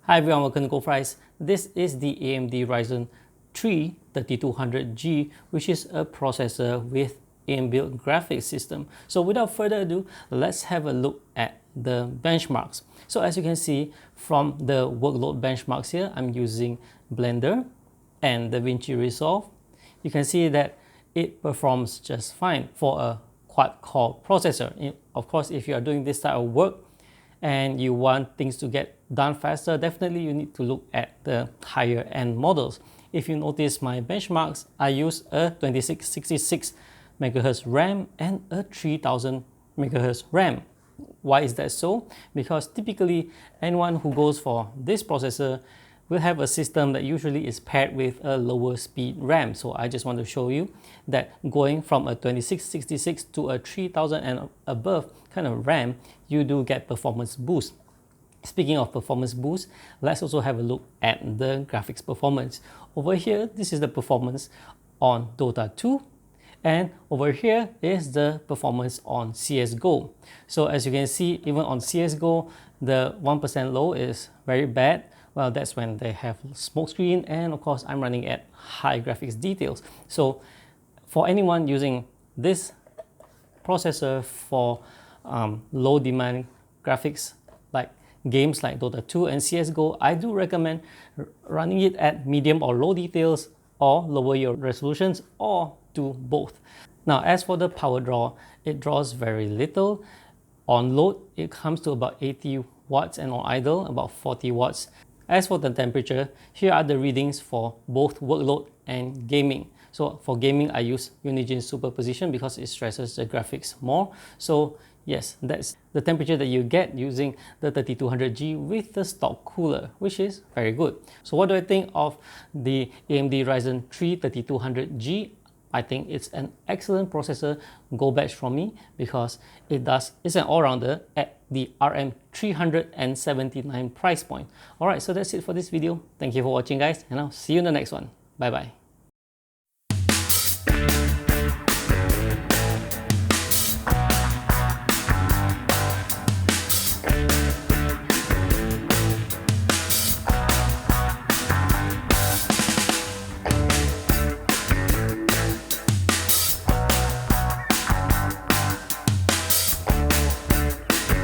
Hi everyone, welcome to goldfries. This is the AMD Ryzen 3 3200G, which is a processor with inbuilt graphics system. So without further ado, let's have a look at the benchmarks. So as you can see from the workload benchmarks here, I'm using Blender and DaVinci Resolve. You can see that it performs just fine for a quad-core processor. Of course, if you are doing this type of work and you want things to get done faster, definitely you need to look at the higher end models. If you notice my benchmarks, I use a 2666 MHz RAM and a 3000 MHz RAM. Why is that so? Because typically anyone who goes for this processor will have a system that usually is paired with a lower speed RAM. So I just want to show you that going from a 2666 to a 3000 and above kind of RAM, you do get performance boost. Speaking of performance boost, let's also have a look at the graphics performance. Over here, this is the performance on Dota 2, and over here is the performance on CSGO. So as you can see, even on CSGO, the 1% low is very bad. Well, that's when they have smoke screen, and of course I'm running at high graphics details. So for anyone using this processor for low demand graphics like games like Dota 2 and CSGO, I do recommend running it at medium or low details, or lower your resolutions, or do both. Now as for the power draw, it draws very little. On load, it comes to about 80 watts, and on idle about 40 watts. As for the temperature, here are the readings for both workload and gaming. So for gaming, I use Unigine superposition because it stresses the graphics more. So yes, that's the temperature that you get using the 3200G with the stock cooler, which is very good. So what do I think of the AMD Ryzen 3 3200G? I think it's an excellent processor. Go batch from me, because it's an all-rounder at the RM 379 price point. Alright, so that's it for this video. Thank you for watching, guys, and I'll see you in the next one. Bye bye.